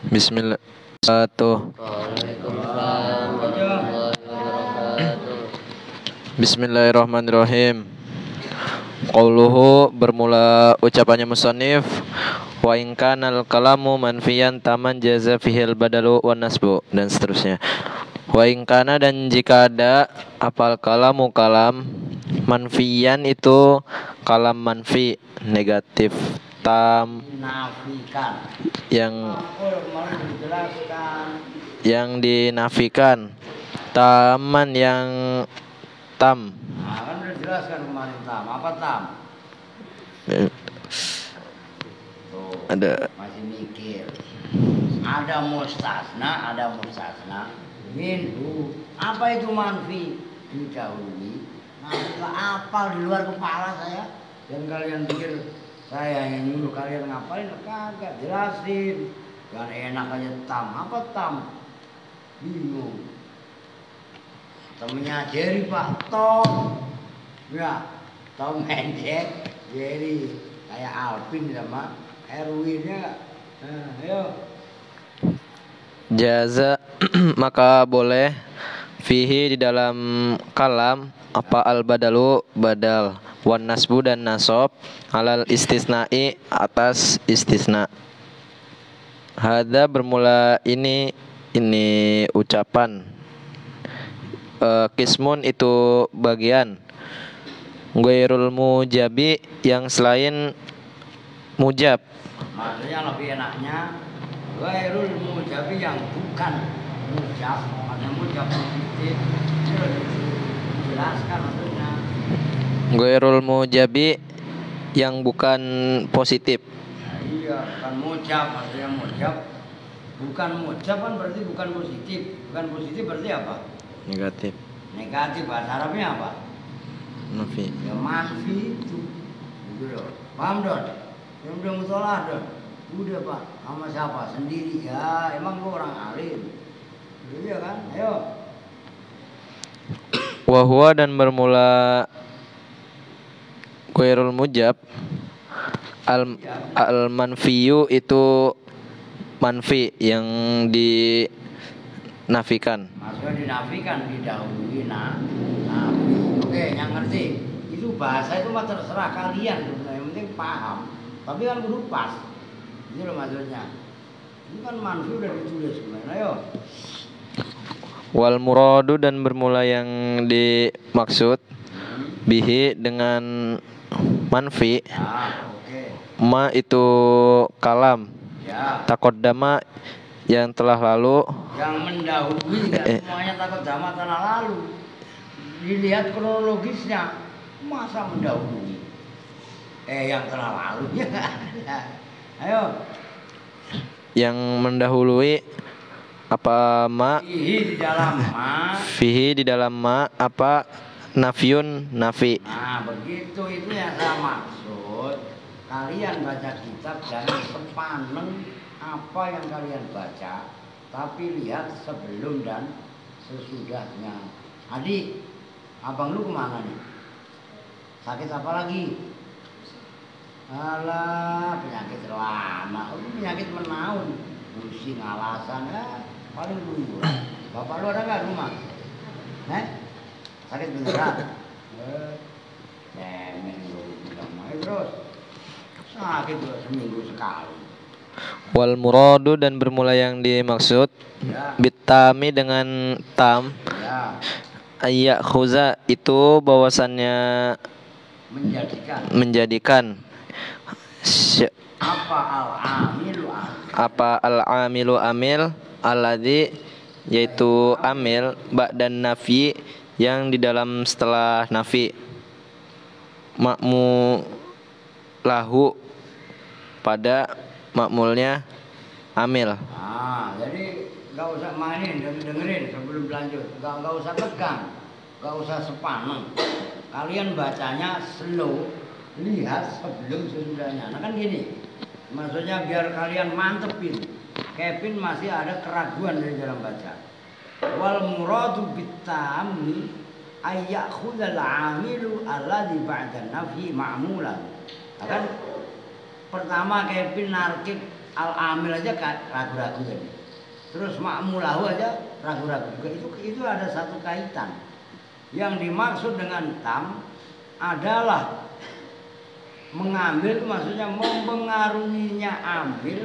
Bismillah. Satu. Waalaikumsalam warahmatullahi wabarakatuh. Bismillahirrahmanirrahim. Qauluhu bermula ucapannya musannif wa in kanal kalamu manfiyan taman jaza fihil badalu wan nasbu dan seterusnya. Wa in kana dan jika ada apal kalamu kalam manfiyan itu kalam manfi negatif tam Nafikan. yang Mau dijelaskan. dinafikan taman yang tam Nah, kan udah jelaskan kemarin tam. Apa tam? Tuh, ada masih mikir. Ada mustasna. Minhu. Apa itu manfi? Didahului. Nah, apa di luar kepala saya? Dan kalian pikir saya yang nyuruh kalian ngapain? Kagak, jelasin. Gak enak aja tam. Apa tam? Bingung. Temennya Jerry Pak, Tom. Ya, Tom and Jerry. Kayak Alvin sama Erwin ya. Nah, ayo. jaza maka boleh fihi di dalam kalam apa al badalu badal wan nasbu dan nasab alal istisna'i atas istisna. Hada bermula ini ucapan kismun itu bagian ghairul mujabi yang selain mujab. Maksudnya lebih enaknya ghairul mujabi yang bukan mujab. Maksudnya mujab positif. Itu dijelaskan maksudnya. Ghairul mujabi yang bukan positif. Nah, iya, bukan mujab. Maksudnya mujab. Bukan mujab kan berarti bukan positif. Bukan positif berarti apa? Negatif. Negatif. Bahasa Arabnya apa? Nafi. Ya manfi itu. Gitu loh. Paham Don? Yang udah musolah Don? Udah Pak. Sama siapa? Sendiri. Ya emang gua orang alim. Iya kan? Ayo. Wahwa dan bermula ghairul mujab al manfiyu itu manfi yang dinafikan. Maksudnya dinafikan, didahului nafi. Oke, yang ngerti. Itu bahasa itu mah terserah kalian. Yang penting paham. Tapi kan kudu pas. Ini loh maksudnya. Ini kan manfi udah ditulis kemarin. Ayo. Wal muradu dan bermula yang dimaksud bihi dengan manfi Ya, oke. ma itu kalam Ya. takoddama yang telah lalu Yang mendahului nggak semuanya takut zaman tanah lalu. Dilihat kronologisnya, masa mendahului? Yang telah lalu ya. Ayo. yang mendahului apa ma Fihi di dalam ma. apa nafyun nafi. Nah begitu itu yang saya maksud. Kalian baca kitab jangan sepaneng apa yang kalian baca, tapi lihat sebelum dan sesudahnya. Adik, abang lu kemana nih? Sakit apa lagi? Alah, penyakit lama. Lu penyakit menaun, pusing alasan ya, paling dulu. Bapak lu ada nggak rumah? Sakit beneran? Cemen lu bilang main terus. Sakit tuh seminggu sekali. Wal muradu dan bermula yang dimaksud Ya. bitami dengan tam Ya. ayya khuza itu bahwasannya menjadikan apa al-amilu amil alladzi yaitu amil ba'dan nafi yang di dalam setelah nafi makmu lahu pada makmulnya amil. Nah, jadi nggak usah mainin, dengerin sebelum lanjut. Nggak usah tegang, nggak usah sepaneng. Kalian bacanya slow, lihat sebelum sesudahnya. Nah kan gini, maksudnya biar kalian mantepin. Kevin masih ada keraguan dari dalam baca. Wal muradu bitami ayyakhudhal amilu alladhi ba'da nafi ma'mulan. Kan pertama Kevin narkib al-amil aja ragu-ragu tadi. Terus ma'mulahu aja ragu-ragu juga. Itu ada satu kaitan. Yang dimaksud dengan tam adalah mengambil, maksudnya mempengaruhinya ambil,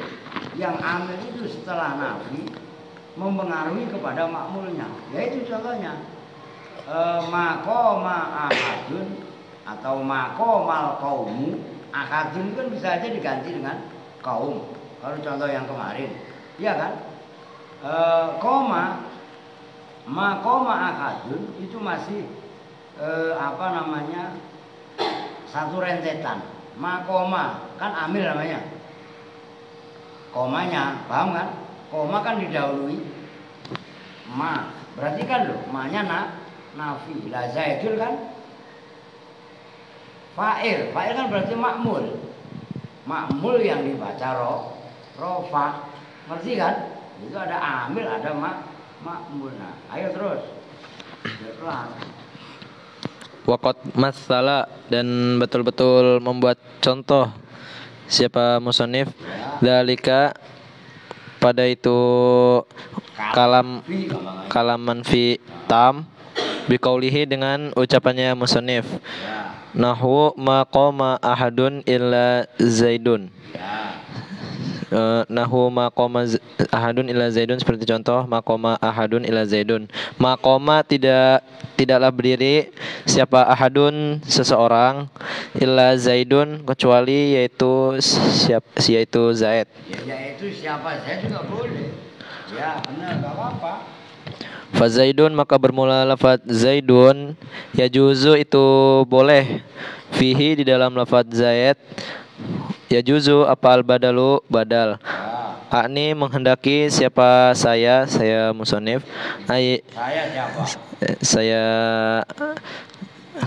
yang ambil itu setelah nafi mempengaruhi kepada makmulnya. Yaitu contohnya maqama ahadun atau maqamal qaumu. Ahadun kan bisa aja diganti dengan kaum. Kalau contoh yang kemarin, iya kan? Maqama ahadun itu masih satu rentetan. Makoma kan amil namanya. Komanya, paham kan? Koma kan didahului ma. Berarti kan loh, ma-nya nafi. Lah zaidul kan fa'il. Fa'il kan berarti makmul. Makmul yang dibaca rofa. Ngerti kan? Itu ada amil, ada makmul. Nah, ayo terus. Pelan. Waqat masala, dan betul-betul membuat contoh siapa musannif dalika pada itu kalaman fi tam biqaulihi dengan ucapannya musannif nahwu maqama ahadun illa zaidun. Nahu maqama ahadun ila zaidun, seperti contoh maqama ahadun ila zaidun. Maqama tidaklah berdiri siapa ahadun seseorang illa zaidun kecuali yaitu Zaid. Ya, yaitu siapa Zaid juga boleh. Ya benar, enggak apa-apa. Fa zaidun, maka bermula lafaz zaidun, yajuzu itu boleh, fihi di dalam lafaz Zaid, yajuzu apa al badalu badal. Akni menghendaki siapa saya musannif. Saya siapa? Saya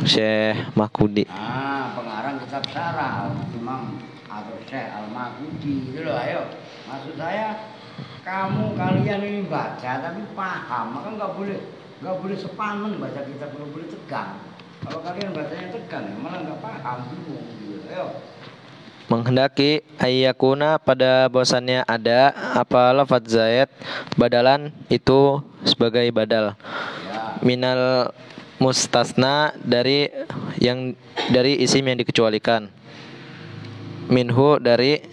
Syekh Makudi. Pengarang kitab syarah Imam atau Syekh Al-Makudi itu loh. Ayo, maksud saya kalian ini baca tapi paham, maka nggak boleh sepanen baca kitab, nggak boleh tegang. Kalau kalian bacanya tegang, malah nggak paham, bingung gitu. Ayo. Menghendaki ayyakuna, pada bahwasannya ada apa lafaz Zaid badalan itu sebagai badal minal mustasna, dari isim yang dikecualikan, minhu dari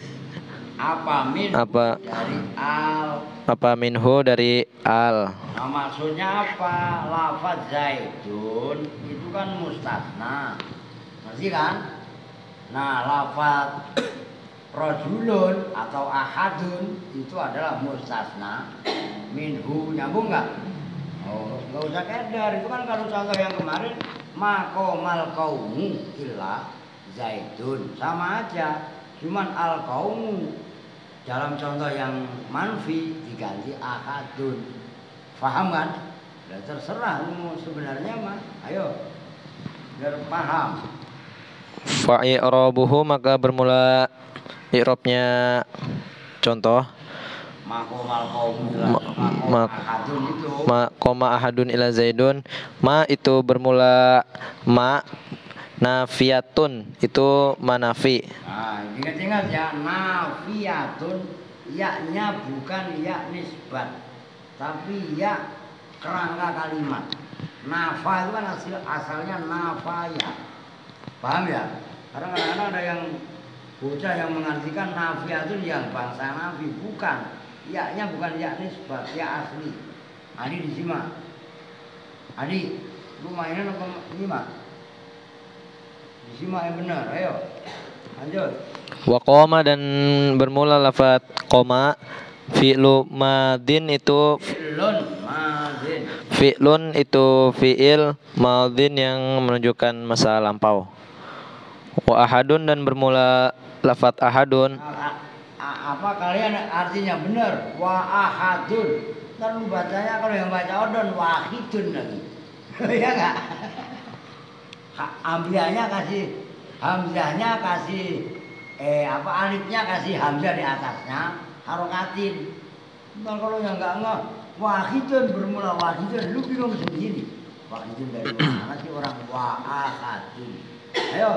dari al. Apa minhu dari al. Nah, maksudnya apa? Lafaz Zaidun itu kan mustasna, masih kan? Nah, lafaz rajulun atau ahadun itu adalah mustasna minhu, nyambung nggak? Oh, nggak usah kedar. Itu kan kalau contoh yang kemarin maqamal qaumu illa zaidun, sama aja. Cuman al qaumu dalam contoh yang manfi diganti ahadun. Paham kan? Ya terserah sebenarnya mah. Ayo biar paham. Fa'i'rabuhu, maka bermula i'rabnya contoh maqamal qaumu ahadun itu. Koma ahadun ila zaidun. Ma itu bermula ma, nafiyatun itu manafi. Nah, ingat-ingat ya, nafiyatun ya-nya bukan ya nisbat, tapi ya kerangka kalimat. Nafa itu kan asalnya nafaya. Paham ya? Karena kadang-kadang ada yang bocah yang mengartikan nafiyatun yang bangsa nafi, bukan. Ya-nya bukan ya nisbat, ya asli. Adi disimak. Adi, lu mainan apa nyimak? Disimak yang benar, ayo. Lanjut. Wa qoma, dan bermula lafaz qoma fi'lu madin itu fi'lun itu fi'il madin yang menunjukkan masa lampau. Wa ahadun, dan bermula lafaz ahadun. Apa kalian artinya benar? Wa ahadun. Ntar lu bacanya kalau yang baca odon wahidun lagi. Ya enggak? Hamzahnya kasih alifnya kasih hamzah di atasnya, harokatin. Ntar kalau yang enggak wahidun bermula wahidun, lu bingung sendiri. Wahidun dari mana sih orang wa ahadun? Ayo.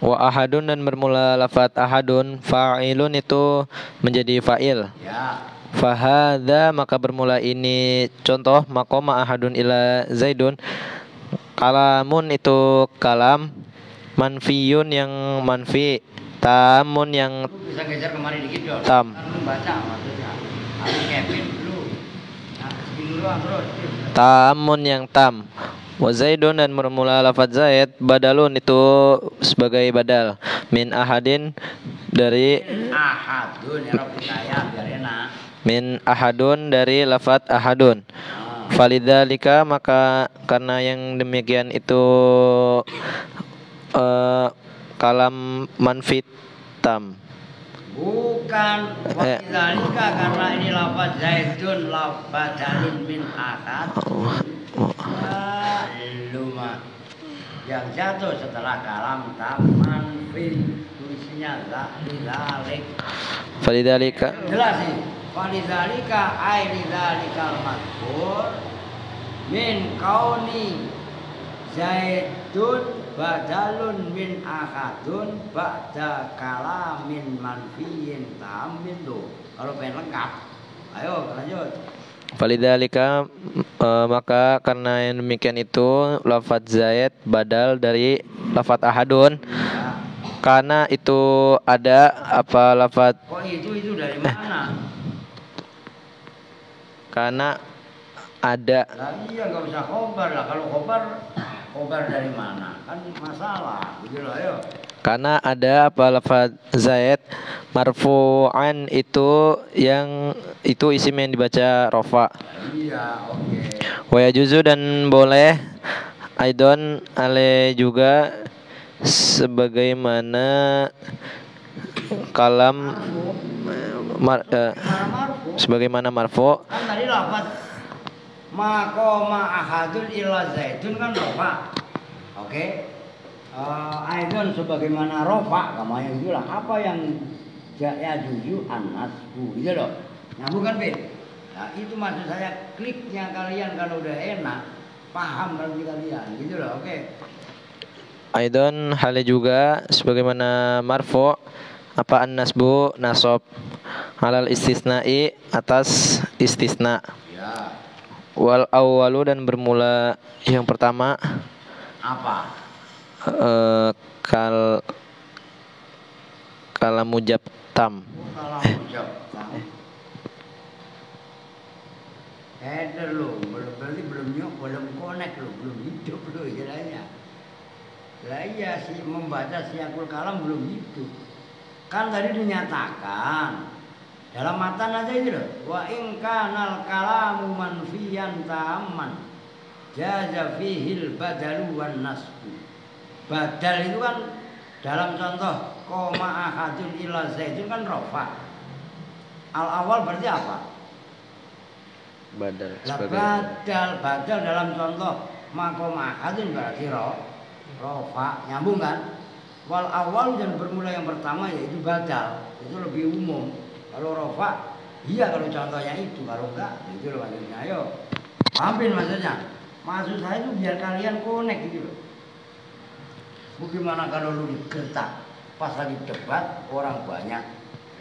Wa ahadun dan bermula lafat ahadun, fa'ilun itu menjadi fa'il. Ya. Fahadha maka bermula ini contoh maqama ahadun ila zaidun. Kalamun itu kalam, manfiyun yang manfi, tamun yang Lu bisa geser kemari dikit dong. tam. Kan lu baca maksudnya. Tapi Kevin dulu. Nah, segini doang terus. Tamun yang tam. Wa zaidun dan bermula lafaz zaid, badalun itu sebagai badal min ahadin dari Ahadun ya Rabbi saya biar enak. min ahadun dari lafaz ahadun. Nah. Falidzalika maka karena yang demikian itu kalam manfi tam. Bukan wakilika karena ini lafaz zaidun badalun min ahad. Luma yang jatuh setelah kalam taman tulisnya zalik. Falidzalika Jelas sih. Falidzalika ai lidzalikal mazkur min kauni zaidun badalun min ahadun ba'da kalamin manfiyin tamin tuh. Kalau pengen lengkap, ayo lanjut. Falidzalika maka karena yang demikian itu lafaz zaid badal dari lafaz ahadun. Ya. Karena itu ada apa lafaz Kok itu dari mana? karena ada Lah iya nggak usah khobar lah. Kalau khobar dari mana? Kan masalah. Gitu loh, ayo. karena ada apa lafaz zaid marfu'an itu yang itu isim yang dibaca rofa. Iya, oke. Wa yajuzu dan boleh aidon ale juga sebagaimana kalam Marfu. sebagaimana marfu Kan tadi lafaz maqama ahadun illa zaidun kan rofa. Oke. Aidon sebagaimana rofa, kamu yang bilang apa yang ya juju anasbu gitu loh. Nyambung kan, Bin? Nah, itu maksud saya kliknya kalian kalau udah enak, paham kalau kalian gitu loh. Oke. aidon hale juga sebagaimana marfu apa an-nasbu nasab halal istisna'i atas istisna. Ya. Wal awwalu dan bermula yang pertama Apa? Kalam mujab tam. Kalau jawab. Header lo, berarti belum connect lo, belum hidup lo istilahnya. Lah iya si membaca siakul kalam belum hidup. Kan tadi dinyatakan dalam matan aja itu loh. Wa in kanal kalamu manfiyan ta'amman jaza fihil badalu wan nasbu. Badal itu kan dalam contoh koma ahadun ila zaidun kan rofa. Al awal berarti apa? Badal Lah badal dalam contoh makoma ahadun berarti rofa, nyambung kan? Wal awal dan bermula yang pertama yaitu badal, itu lebih umum. Kalau rofa, iya kalau contohnya itu, kalau enggak itu loh maksudnya. Ayo, pahamin maksudnya. Maksud saya itu biar kalian connect gitu loh. Bagaimana kalau lu digertak pas lagi debat orang banyak,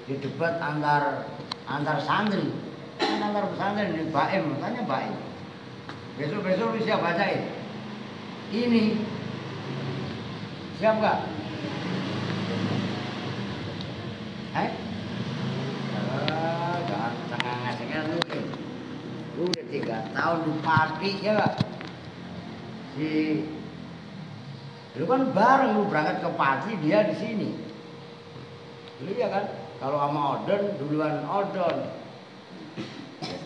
di debat antar santri, kan antar pesantren ini baim, tanya baim. Besok lu siap bacain? Ini siap nggak? Jangan ngasihkan lu. Lu udah 3 tahun lu party ya nggak? Lu kan bareng lu berangkat ke party dia di sini. Iya kan? Kalau sama Odon duluan Odon.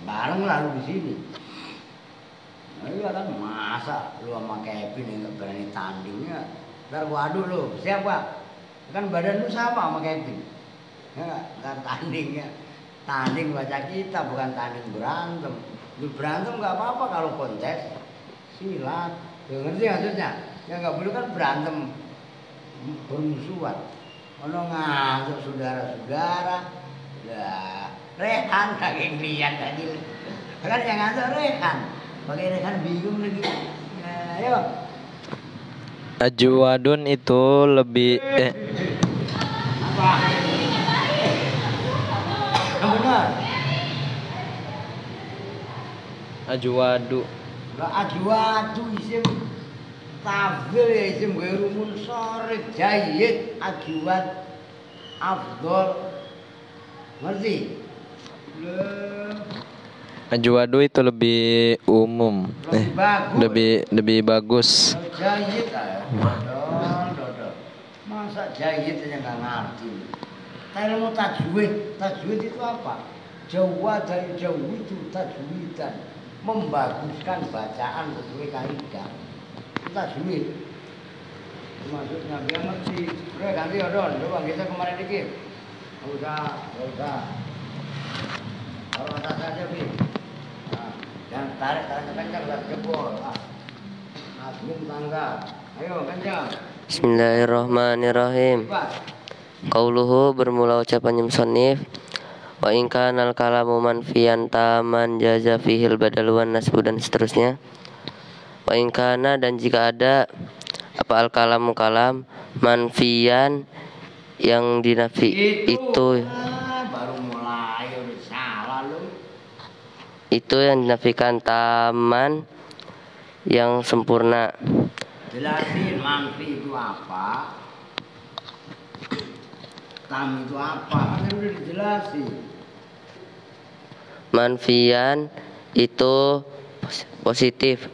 Bareng lah lu di sini. Nah, iya kan masa lu sama Kevin yang nggak berani tandingnya. Ntar gua adu lu, siap gak? Kan badan lu sama sama Kevin. Ya nggak tandingnya. Tanding baca kita bukan tanding berantem. Lu berantem nggak apa-apa kalau kontes. Silat. Ngerti maksudnya? Ya nggak boleh kan berantem bermusuhan. Ono ngantuk saudara-saudara. Lah, Rehan kagak lihat tadi. Kan yang ngantuk Rehan. Pakai Rehan bingung lagi. Ya, ayo. Ajwadun itu lebih Apa? Yang benar. ajwadu. Lah ajwadu isim tafdhil ya isim ghairu munsharif jayyid ajwad afdol. Ngerti? Ajwadu itu lebih umum. Lebih bagus. Jayyid ya. Dodol. Masa jayyid aja nggak ngerti. Ilmu tajwid itu apa? Jawab dari jauh itu tajwidan, membaguskan bacaan sesuai kaidah. Itu tajwid. Maksudnya dia ngerti. Udah ganti ya Don, coba kita kemarin dikit. Udah. Kalau atas saja Bi. Nah, jangan tarik kencang udah jebol. Asmin tangga. Ayo kencang. Bismillahirrahmanirrahim. Qauluhu bermula ucapan musannif wa in kanal kalamu manfiyan taman jaza fihil badaluan nasbu dan seterusnya. Wa in kana dan jika ada apa al kalamu kalam manfiyan yang dinafi itu baru mulai udah salah lu. Itu yang dinafikan taman yang sempurna. Jelasin manfi itu apa? Tam itu apa? Kan udah dijelasin. Manfiyan itu positif.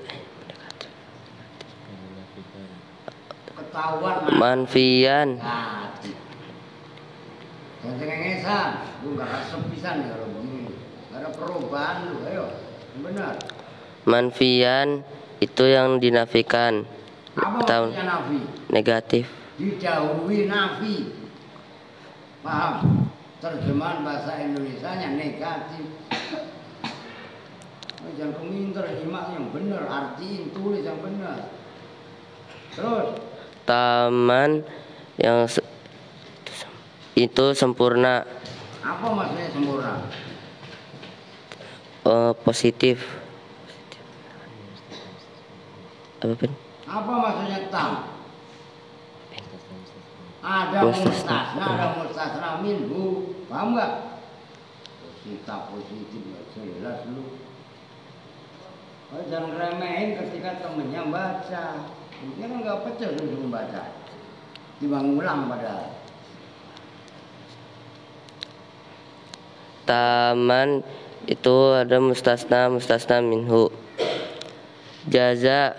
Ketahuan Manfiyan yang cengengesan, lu gak resep pisan ya kalau begini. Gak ada perubahan lu, ayo. Yang benar. Manfiyan itu yang dinafikan. Apa maksudnya nafi? Negatif. Dijauhi nafi. Paham? Terjemahan bahasa Indonesianya negatif. Jangan keminter, nyimak yang benar, artiin, tulis yang benar. Terus Taman yang itu sempurna. apa maksudnya sempurna? Positif. Apa pun? Apa maksudnya tam? Ada mustasna, ada mustasna minhu. Paham nggak? Positif nggak jelas lu. Oh, jangan remehin ketika temennya baca. Dia kan nggak pecah suruh baca. Dibang ulang padahal. Taman itu ada mustasna minhu. Jaza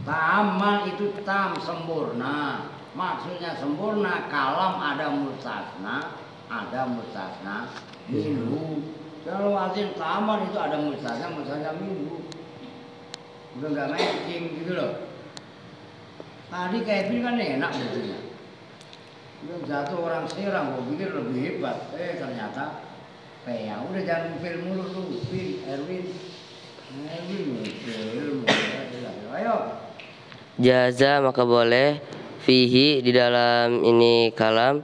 Taman itu tam sempurna. Maksudnya sempurna kalam ada mustasna minhu. Kalau artinya taman itu ada mustasna minhu. Udah nggak matching gitu loh. Tadi Kevin kan enak betulnya. Udah jatuh orang Serang, gue pikir lebih hebat. Ternyata kayak udah jangan film mulu lu, Erwin. Ayo. jaza maka boleh fihi di dalam ini kalam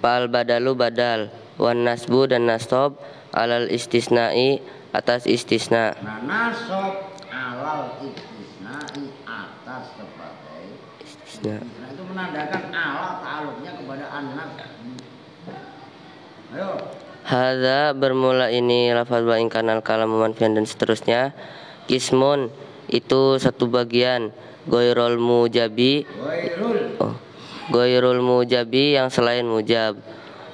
al badalu badal wan nasbu dan nasab alal istisnai atas istisna. Nah, nasab alal istisnai atas sebagai istisna itu menandakan ala ta'aluknya kepada anak. Ayo. Hadza bermula ini lafaz wa in kanal kalam manfiyan dan seterusnya. Kismun itu satu bagian. Ghairul mujabi Ghairul mujabi yang selain mujab.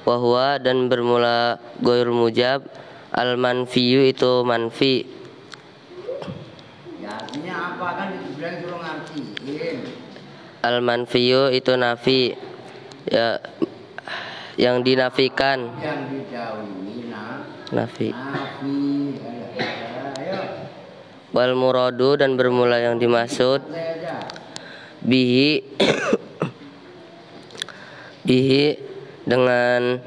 Wahwa dan bermula ghairul mujab. Al manfiyu itu manfi. Ya artinya apa kan dibilang suruh ngertiin. Al manfiyu itu nafi. Ya, yang dinafikan. Yang dijauhi Nafi. Ayo. Wal muradu dan bermula yang dimaksud bihi dengan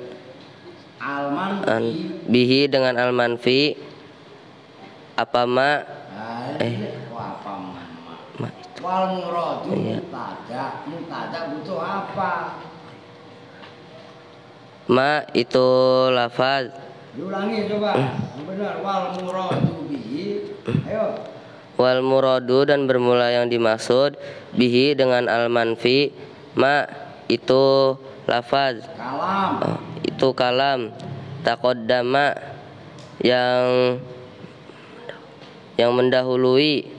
bihi dengan al manfi apa ma wal muradu mutada butuh apa? Ma itu lafaz. Diulangi coba. Yang benar wal muradu bihi. Ayo. Wal muradu dan bermula yang dimaksud bihi dengan al manfi ma itu lafaz Kalam. itu kalam taqaddama yang mendahului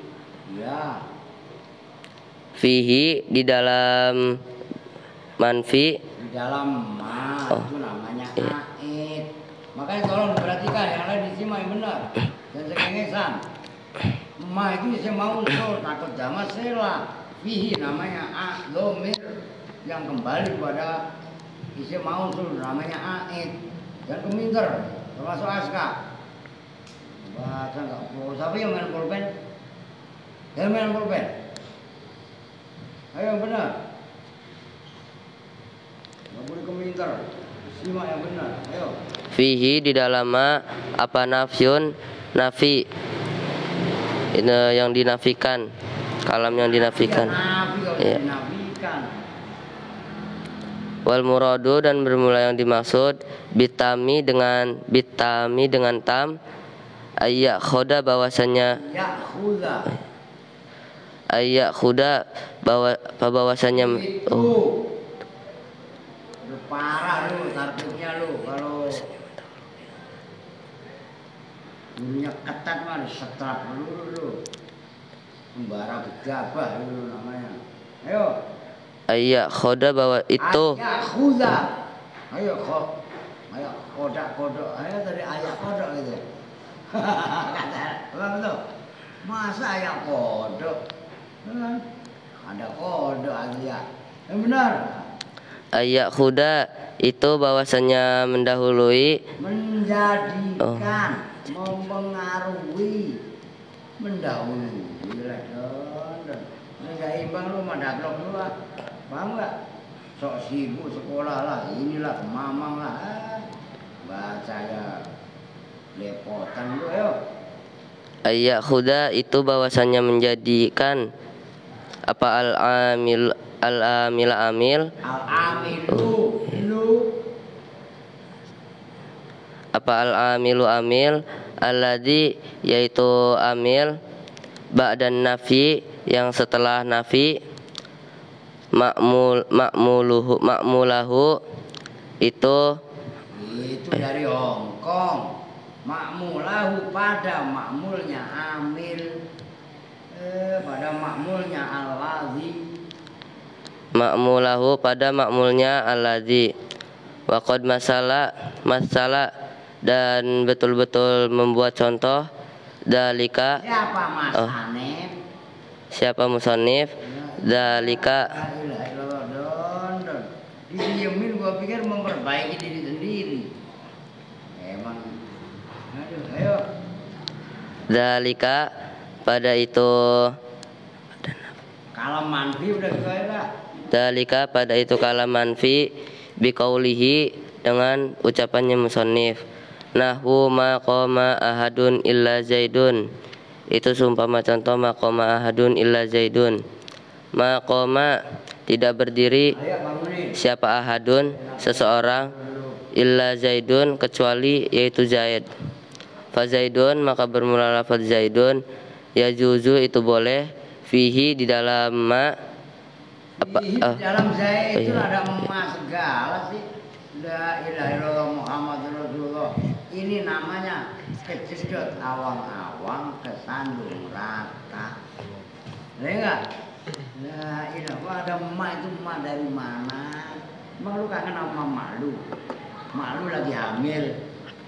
Ya. fihi di dalam manfi Di dalam ma Oh. itu namanya Iya. aid. Makanya tolong diperhatikan yang lain disimak yang benar. Dan sekengesan. Ma itu isim mausul takut jamak sela. Fihi namanya a domir yang kembali kepada isim mausul namanya aid. Dan keminter termasuk aska. Baca nggak perlu. Siapa yang main pulpen? Yang main pulpen. Ayo yang benar. Nggak boleh keminter. Simak yang benar. Ayo. fihi di dalam ma apa nafyun nafi ini yang dinafikan kalam yang dinafikan Nabi kalau Iya. dinafikan. wal muradu dan bermula yang dimaksud bitami dengan tam ayyak khoda bahwasanya Ya khuda. ayyak khuda bahwasanya Itu. oh, Lu parah lu targetnya lu kalau dunia ketat mah setrap lu. Pembara gegabah lu namanya. Ayo. ayyak khoda bahwa itu Ayah khuda. Ayo kok. Ayo kodok. Ayo dari ayah kodok gitu. Kata apa tuh? Masa ayah kodok? Ada kodok aja ya. Yang benar. ayyak khuda itu bahwasanya mendahului Menjadikan, mempengaruhi, mendahului lah don. Nggak imbang lu madaklok lu lah. Paham nggak? Sok sibuk sekolah lah, inilah mamang lah. Baca ya lepotan lu ayo. ayyak khuda itu bahwasanya menjadikan apa al amil amil Al-amilu lu apa al amilu amil alladzi yaitu amil ba'dan nafi yang setelah nafi makmulahu itu dari Hongkong. Makmulahu pada makmulnya amil, pada makmulnya al-ladzi. makmulahu pada makmulnya alladzi waqad masalah dan betul-betul membuat contoh dalika Siapa Mas Oh. Hanif? siapa musannif dalika La ilaha illallah, don. Didiemin gua pikir memperbaiki diri sendiri. Emang. Aduh, ayo. dalika pada itu Kalau manfi udah gue lah. dalika pada itu kalam manfi biqaulihi dengan ucapannya musannif nahwu ma qama ahadun illa zaidun itu seumpama contoh ma qama ahadun illa zaidun ma qama tidak berdiri Ayo bangunin. siapa ahadun seseorang illa zaidun kecuali yaitu zaid fa zaidun maka bermula lafaz zaidun ya juzu itu boleh fihi di dalam ma apa Di dalam saya itu iya. ada emas segala sih. La ilaha illallah Muhammadur Rasulullah. Ini namanya kejedot awang-awang kesandung rata. Lihat enggak? La ilaha ada emak itu emak dari mana? Emang lu kangen sama emak lu? Emak lu lagi hamil.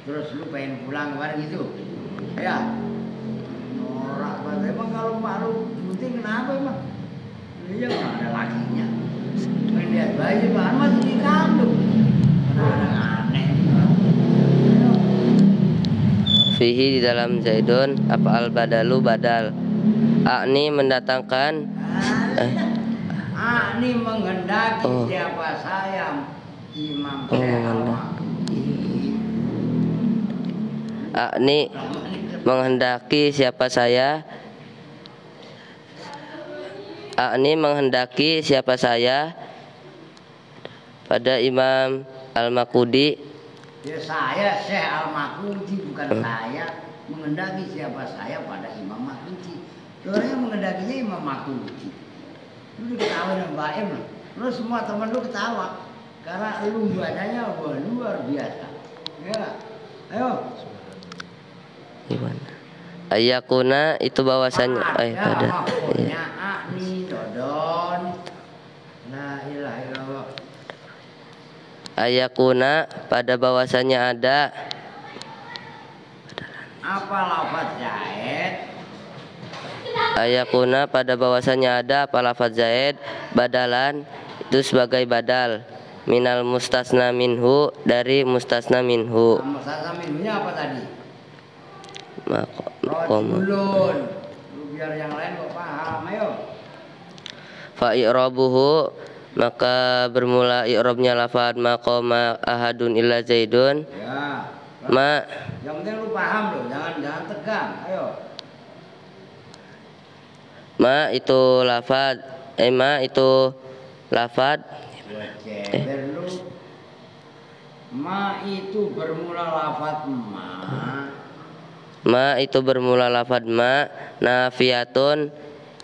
Terus lu pengen pulang kemarin gitu. Ya. Norak banget. Emang kalau emak lu penting kenapa emang? Iya nggak ada lakinya. Melihat bayi bahan masih dikandung. Kadang-kadang aneh. fihi di dalam zaidun apa al badalu badal akni mendatangkan Ini menghendaki Oh. siapa saya Imam Oh, Syekh menghendaki. akni menghendaki siapa saya akni menghendaki siapa saya pada Imam Al-Makudi Ya saya Syekh Al-Makuti bukan saya menghendaki siapa saya pada Imam Makuti. Sebenarnya mengendakinya Imam Maturidi. Lu diketawain sama Mbak Em loh. Terus semua temen lu ketawa. Karena lu bacanya wah, luar biasa. Ya nggak? Ayo. Gimana? Ayakuna itu bahwasannya pada iya. Nih Dodon. La ilaha illallah. Ayakuna pada bahwasannya ada Apa lafaz Zaid? Ayakuna pada bahwasannya ada apa lafaz Zaid badalan itu sebagai badal minal mustasna minhu dari mustasna minhu. Mustasna minhunya apa tadi? Koma. Rojulun. Lu biar yang lain kok paham, ayo. Fa i'rabuhu maka bermula i'rabnya lafaz maqama ahadun illa zaidun. Ya. Ma Yang penting lu paham loh, jangan tegang, ayo. Ma itu lafaz ma itu lafaz Lu. Ma itu bermula lafaz ma. Ma itu bermula lafaz ma nafiyatun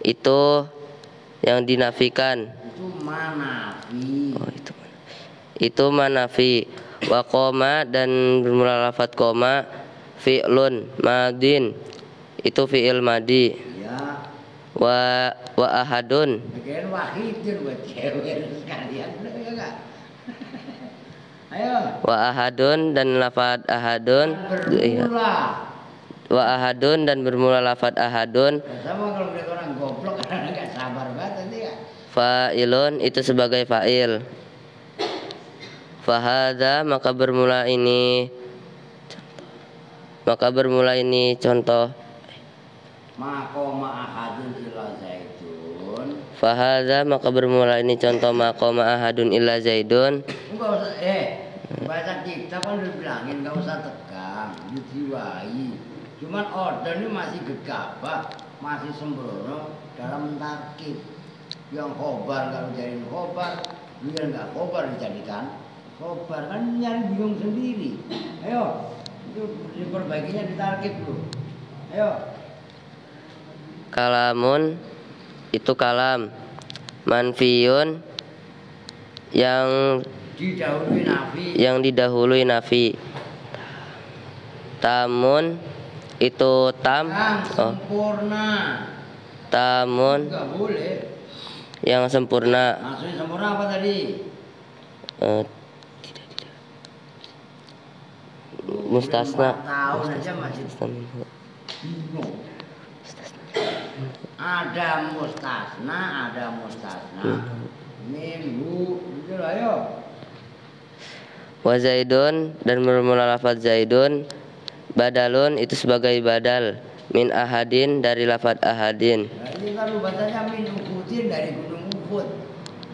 itu yang dinafikan. Itu manafi. Oh, itu manafi. Wa qoma dan bermula lafaz qoma fi'lun madin itu fi'il madi. Ya. Wa ahadun. Bagian wahidun buat cewek sekalian, udah ya enggak? Ayo. Wa ahadun dan lafaz ahadun. Bermula. Wa ahadun dan bermula lafaz ahadun. Sama kalau lihat orang goblok karena enggak sabar banget nanti ya. Fa'ilun itu sebagai fa'il. Fahadha maka bermula ini contoh. Maqama ahadun illa zaidun. Fahadha maka bermula ini contoh maqama ahadun illa zaidun. Enggak usah baca kita kan udah bilangin enggak usah tegang, dijiwai. Cuman order ini masih gegabah, masih sembrono dalam mentarkib. Yang khobar kalau jadiin khobar, dia enggak khobar dijadikan khobar, kan nyari bingung sendiri. Ayo, itu diperbaikinya ditarkib dulu. Ayo. Kalamun itu kalam manfiyun yang didahului nafi. Tamun itu tam sempurna. Tamun Enggak boleh. Yang sempurna. Maksudnya sempurna apa tadi? Tidak. Mustasna. Tahun aja masih bingung. Ada mustasna. Minhu, itu ayo. Wa zaidun dan bermula lafaz zaidun badalun itu sebagai badal min ahadin dari lafaz ahadin. Nah, ini kalau bacanya min Uhudin dari Gunung Uhud.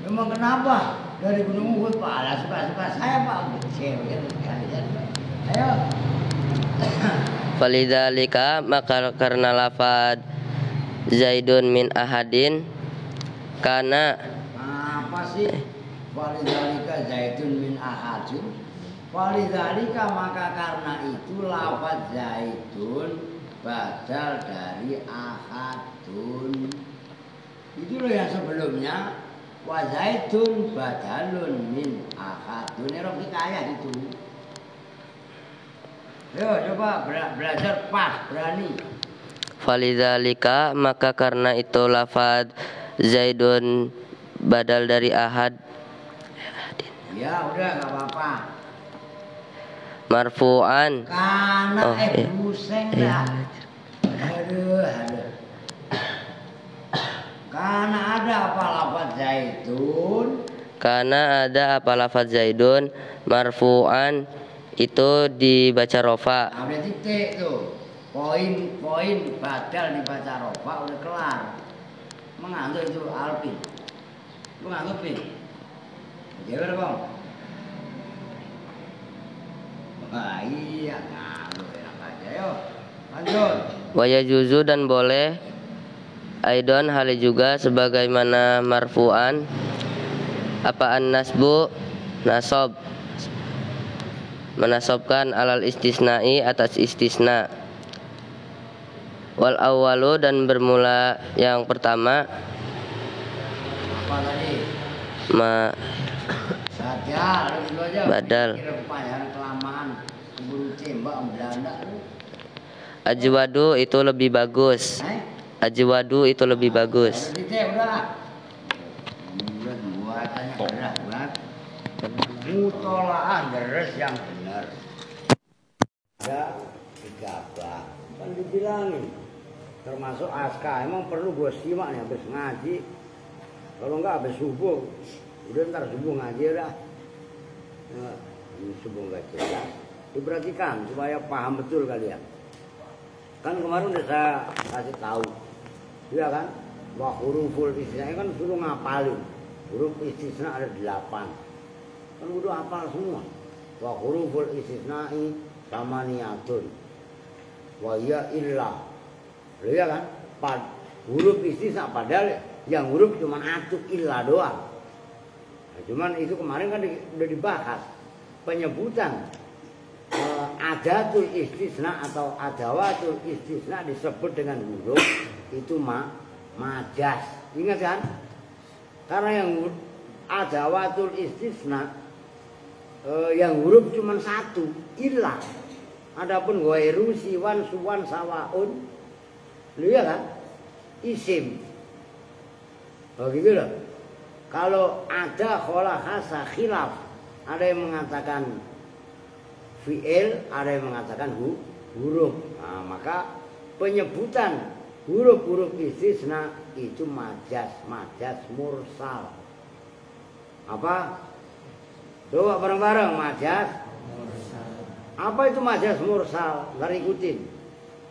Memang kenapa? Dari Gunung Uhud Pak, lah suka-suka saya Pak. Ayo. Falidzalika maka karena lafaz zaidun min ahadin karena apa sih? Walidzalika zaidun min ahadin. Walidzalika maka karena itu lafaz zaidun badal dari ahadun. Itu loh yang sebelumnya wa zaidun badalun min ahadun. Ini roh hikayah itu. Yo coba belajar pas berani. Falidzalika maka karena itu lafaz zaidun badal dari ahad. Ya udah nggak apa-apa. Marfu'an. Karena buseng dah. Aduh. Karena ada apa lafaz zaidun? Karena ada apa lafaz zaidun marfu'an itu dibaca rofa. Nah, udah titik tuh. Poin badal dibaca rofa udah kelar. Mengantuk itu Alvin. Lu ngantuk Pin? Jawab Bang. Wah iya ngantuk enak aja yo. Lanjut. Wa yajuzu dan boleh aidon hal juga sebagaimana marfu'an apa an-nasbu nasab menasobkan alal istisna'i atas istisna Wal awwalu dan bermula yang pertama Apa tadi? ma Saja, lu aja. Badal. Kira kepanjangan kelamaan keburu tembak Belanda lu. ajwadu itu lebih bagus. Ajwadu itu lebih bagus. Udah. Buat buatannya berat banget. Mutolaah deres yang benar. Ada 3 bab. Kan dibilangin. Termasuk aska. Emang perlu gue simak nih habis ngaji. Kalau enggak habis subuh. Udah ntar subuh ngaji dah. Nah, ini subuh enggak jelas. Diperhatikan supaya paham betul kalian. Kan kemarin udah saya kasih tahu. Iya kan? Wah huruful istisna kan suruh ngapalin. Huruf istisna ada 8. Kan udah hafal semua. Wa huruful istisna'i samaniyatun. Wa ya illa. Iya kan? Huruf istisna padahal yang huruf cuma atuk illa doang. Nah, cuman itu kemarin kan udah dibahas penyebutan adatul istisna atau adawatul istisna disebut dengan huruf itu majas. Ingat kan? Karena yang adawatul istisna yang huruf cuma 1 illa. Adapun ghairu siwan suwan sawaun lihat kan? Isim. Oh gitu loh. Kalau ada kholahasa khilaf, ada yang mengatakan fi'il, ada yang mengatakan huruf. Nah, maka penyebutan huruf-huruf istisna itu majas mursal. Apa? Coba bareng-bareng majas mursal. Apa itu majas mursal? Ntar ikutin.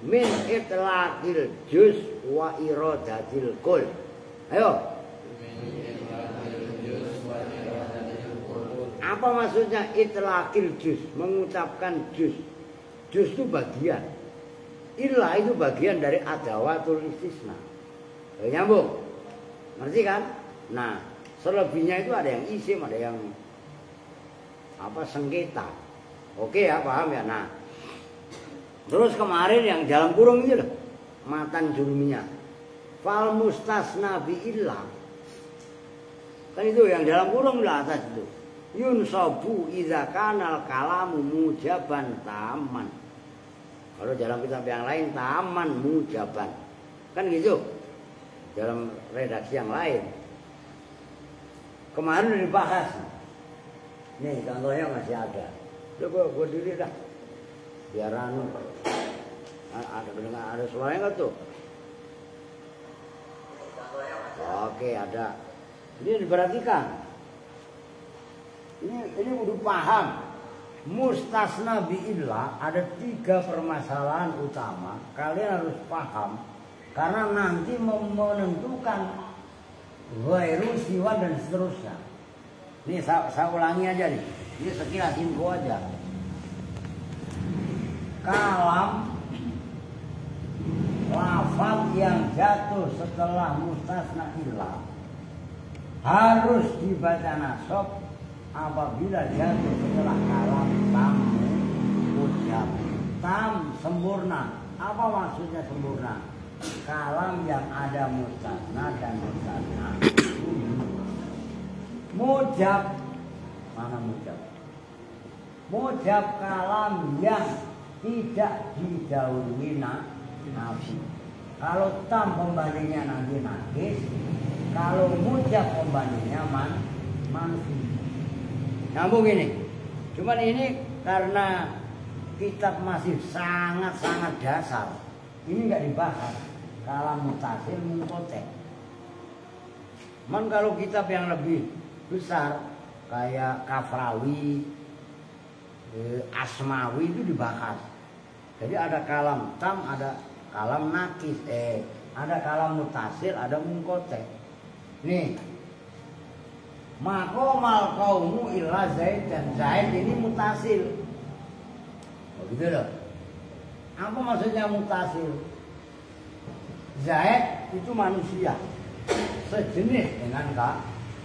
Min itlaqil juz wa iradatil kul. Ayo. Apa maksudnya itlaqil juz? Mengucapkan juz. Juz itu bagian. Illa itu bagian dari adawatul istisna. Nyambung? Ngerti kan? Nah, selebihnya itu ada yang isim, ada yang sengketa. Oke ya, paham ya? Nah, terus kemarin yang dalam kurung itu loh, matan juruminya. Fal mustasna bi illa. Kan itu yang dalam kurung di atas itu. Yunsabu idza kanal kalamu mujaban taman. Kalau dalam kitab yang lain taman mujaban. Kan gitu. Dalam redaksi yang lain. Kemarin udah dibahas. Nih contohnya masih ada. Udah gua diri dah. Biar ada suaranya enggak tuh? Oke, ada. Ini diperhatikan. Ini udah paham. Mustasna bi'illah ada 3 permasalahan utama. Kalian harus paham. Karena nanti menentukan ghairu siwan dan seterusnya. Ini saya ulangi aja nih. Ini sekilas info aja. Kalam lafaz yang jatuh setelah mustasna illah harus dibaca nasab apabila jatuh setelah kalam tam mujab. Tam sempurna. Apa maksudnya sempurna? Kalam yang ada mustasna dan mustasna. Mujab. Mana mujab? Mujab kalam yang tidak didahului nafi. Kalau tam pembandingnya nanti nakis, kalau mujab pembandingnya manfi. Nyambung ini. Cuman ini karena kitab masih sangat-sangat dasar. Ini nggak dibahas. Kalam mutasil munqati'. Man kalau kitab yang lebih besar kayak Kafrawi, Asmawi itu dibahas. Jadi ada kalam tam, ada kalam nakis, ada kalam mutasil, ada munqati'. Nih, makomal kaumu illa Zaid, dan Zaid ini mutasil. Oh gitu loh. Apa maksudnya mutasil? Zaid itu manusia sejenis dengan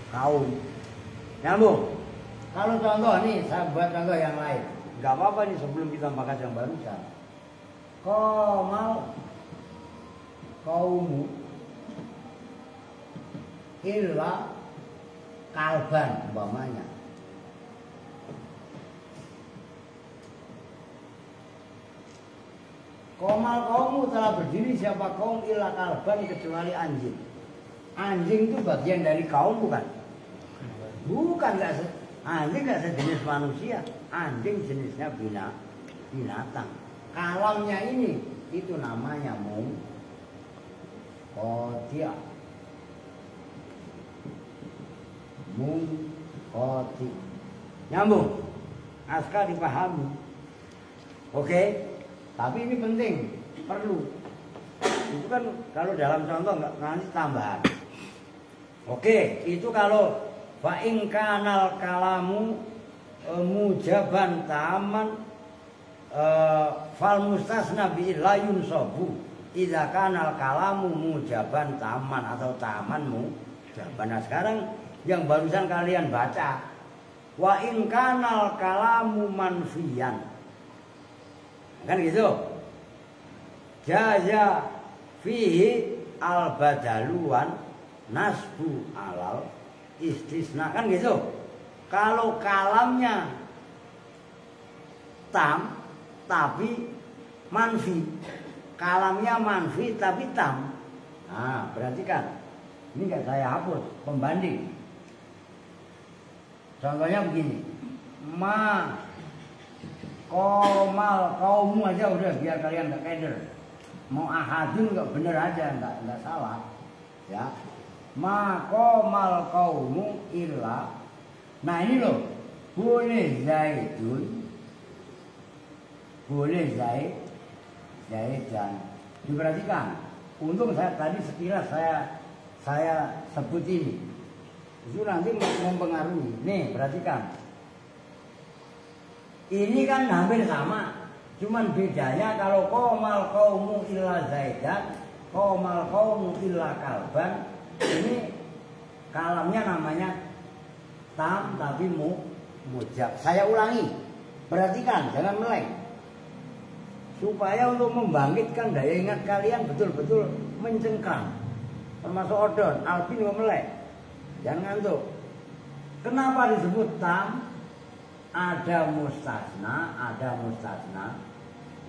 kaum. Nyambung. Kalau contoh nih, saya buat contoh yang lain. Gak apa-apa nih sebelum kita bahas yang barusan. Komal kaumu illa kalban umpamanya. Komal kaumu telah berdiri siapa kaum illa kalban kecuali anjing. Anjing itu bagian dari kaum bukan? Bukan anjing nggak sejenis manusia. Anjing jenisnya binatang. Kalamnya ini itu namanya mungkotia. Mungkoti. Nyambung. Askar dipahami. Oke. Tapi ini penting, perlu. Itu kan kalau dalam contoh nggak nanti tambahan. Oke, itu kalau fa in kanal kalamu mujaban taman fal mustasna bi la yunsabu idza kanal kalamu mujaban taman atau taman mujaban. Nah, sekarang yang barusan kalian baca wa in kanal kalamu manfiyan. Kan gitu. Jaza fihi al badaluan nasbu alal istisna, kan gitu. Kalau kalamnya tam tapi manfi, kalamnya manfi tapi tam. Nah, berarti kan ini nggak saya hapus, pembanding. Contohnya begini, komal kaumu aja udah biar kalian nggak keder. Mau ahadun nggak bener aja, nggak salah. Ya, komal kaumu illa. Nah ini loh, boleh zaidun, boleh zaidan. Diperhatikan. Untung saya tadi sekilas saya sebut ini. Itu nanti mempengaruhi. Nih perhatikan. Ini kan hampir sama, cuman bedanya kalau komal kaumu illa zaidan, komal kaumu illa kalban, ini kalamnya namanya tam tapi mujab. Saya ulangi, perhatikan, jangan meleng. Supaya untuk membangkitkan daya ingat kalian betul-betul mencengkram, termasuk odon, alpin melek, jangan ngantuk. Kenapa disebut tam? Ada mustasna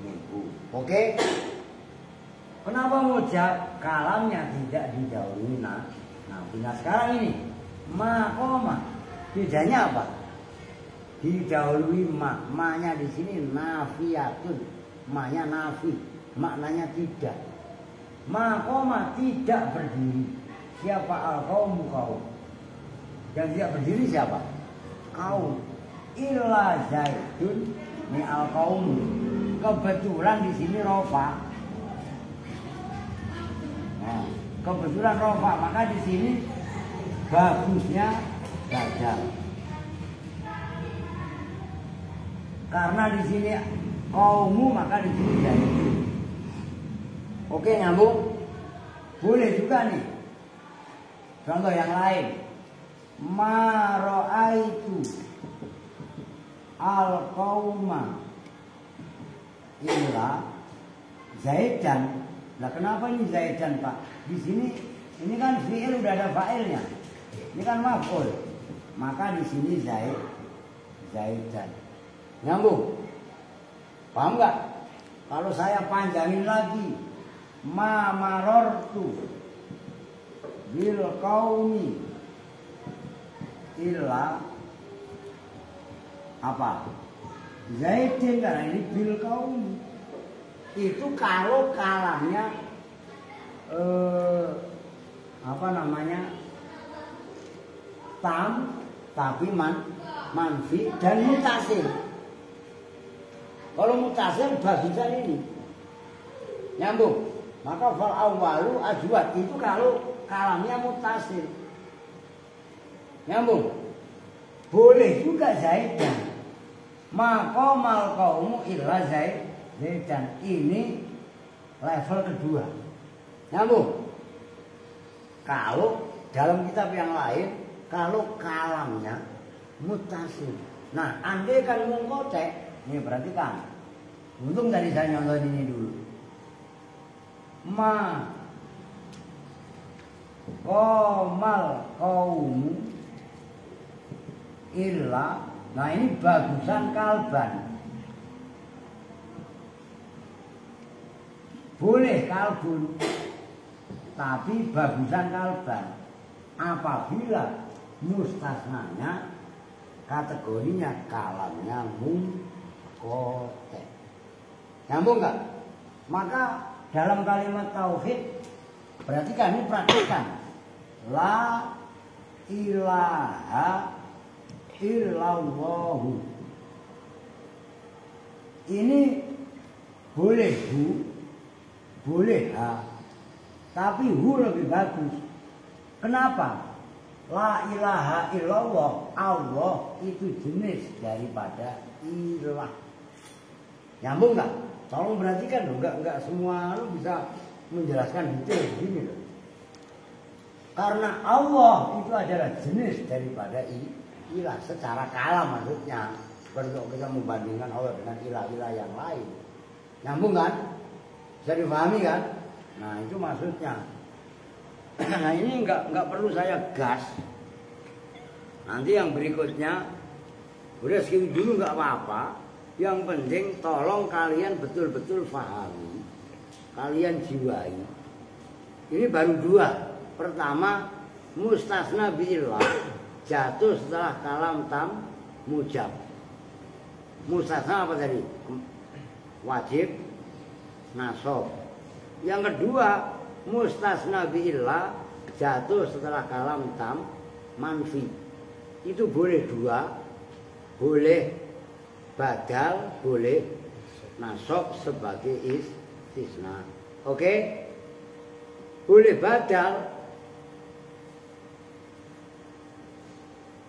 minggu. Oke? Kenapa mujab? Kalamnya tidak didahului nafi. Nah sekarang ini koma. Bedanya apa? Didahului ma-nya di sini nafiyatun. Ma-nya nafi, maknanya tidak. Koma tidak berdiri. Siapa al-qaumu kaum? Yang tidak berdiri siapa? Kaum. Illa zaidun ni al kaum. Kebetulan di sini rofa. Nah, kebetulan rofa, maka di sini bagusnya badal. Karena di sini kaumu, maka di sini zaidun. Oke, nyambung? Boleh juga nih. Contoh yang lain. Ma ra'aitu al qauma illa zaidan. Nah, kenapa ini zaidan, Pak? Di sini ini kan fi'il udah ada fa'ilnya. Ini kan maf'ul. Maka di sini zaidan. Nyambung? Paham nggak? Kalau saya panjangin lagi, ma marortu bil qaumi illa apa? Zaidin, karena ini bil kaum. Itu kalau kalamnya apa namanya? Tam tapi manfi dan mutasil. Kalau mutasil bagusan ini nyambung. Maka fal awwalu ajwad itu kalau kalamnya mutasil. Nyambung. Boleh juga zaidan. Maqamal qaumu illa zaidan. Ini level kedua. Nyambung. Kalau dalam kitab yang lain, kalau kalamnya mutasil. Nah, andai kan mungkotek, ini perhatikan. Untung tadi saya nyontohin ini dulu. Qomal qaumu illa. Nah ini bagusan kalban. Boleh kalbun, tapi bagusan kalban. Apabila mustasnanya kategorinya kalamnya munqati'. Nyambung nggak? Maka dalam kalimat tauhid berarti kan ini praktikan. La ilaha illallahu. Ini boleh hu, boleh ha, tapi hu lebih bagus. Kenapa? La ilaha illallah, Allah itu jenis daripada ilah. Nyambung nggak? Tolong perhatikan loh, nggak semua lu bisa menjelaskan detail begini loh. Karena Allah itu adalah jenis daripada ilah secara kalam maksudnya. Seperti kita membandingkan Allah dengan ilah-ilah yang lain. Nyambung kan? Bisa dipahami kan? Nah itu maksudnya. Nah ini nggak perlu saya gas. Nanti yang berikutnya udah segitu dulu nggak apa-apa. Yang penting tolong kalian betul-betul pahami, kalian jiwai. Ini baru dua. Pertama mustasna bi'illah jatuh setelah kalam tam mujab. Mustasna apa tadi? Wajib nasab. Yang kedua mustasna bi'illah jatuh setelah kalam tam manfi. Itu boleh dua, boleh badal, boleh nasab sebagai istisna. Oke? Boleh badal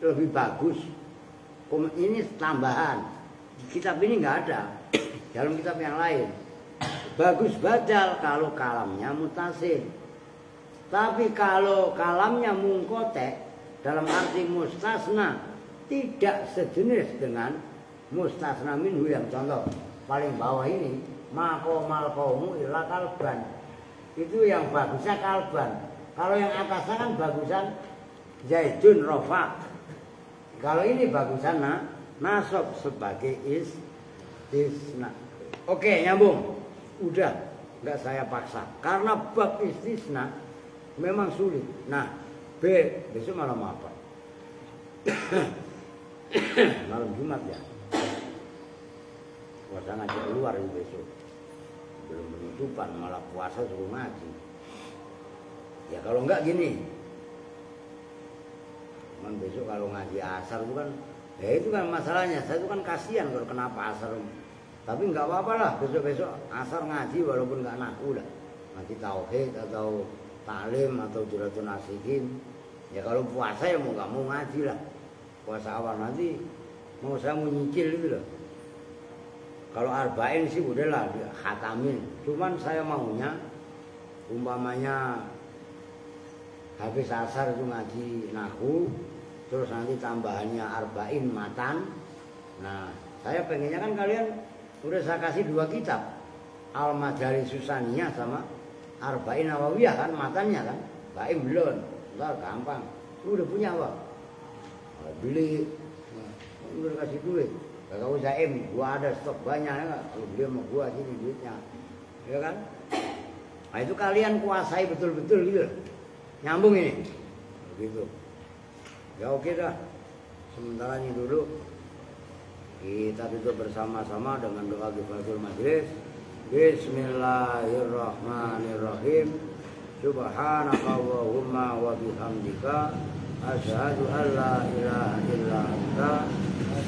lebih bagus. Ini tambahan. Kitab ini nggak ada. Dalam kitab yang lain. Bagus badal kalau kalamnya mutasil. Tapi kalau kalamnya munqati' dalam arti mustasna tidak sejenis dengan mustasna minhu yang contoh paling bawah ini maqamal qaumu illa kalban. Itu yang bagusnya kalban. Kalau yang atasnya kan bagusan zaidun rofa. Kalau ini bagusan nasab sebagai istisna. Oke, nyambung. Udah, nggak saya paksa. Karena bab istisna memang sulit. Nah, besok malam apa? Malam Jumat ya. Puasa ngajak luar ini besok. Belum penutupan, malah puasa suruh ngaji. Ya kalau enggak gini. Cuman besok kalau ngaji asar itu kan, ya itu kan masalahnya. Saya itu kan kasihan kalau kenapa asar. Tapi enggak apa-apa lah, besok-besok asar ngaji walaupun enggak nahu lah. Ngaji tauhid atau taklim atau juratun nasikin. Ya kalau puasa ya mau enggak mau ngaji lah. Puasa awal nanti mau saya mau nyicil itu loh. Kalau arba'in sih udahlah khatamin. Cuman saya maunya umpamanya habis asar itu ngaji nahu, terus nanti tambahannya arba'in matan. Nah, saya pengennya kan kalian udah saya kasih dua kitab. Al-Madaris Susaniyah sama Arba'in Nawawiyah kan matannya kan. Baim belum. Entar gampang. Lu udah punya apa? Beli. Udah kasih duit. Gak usah gua ada stok banyak ya. Kalau beli sama gua sini duitnya. Ya kan? Nah itu kalian kuasai betul-betul gitu. Nyambung ini. Begitu. Ya oke dah. Sementara ini dulu. Kita tutup bersama-sama dengan doa kifaratul majlis. Bismillahirrahmanirrahim. Subhanaka Allahumma wa bihamdika asyhadu an la ilaha illa anta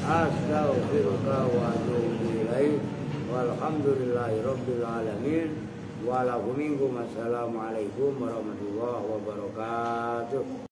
astaghfiruka wa atubu ilaik. Walhamdulillahi rabbil alamin. Wa lakum minkum assalamualaikum warahmatullahi wabarakatuh.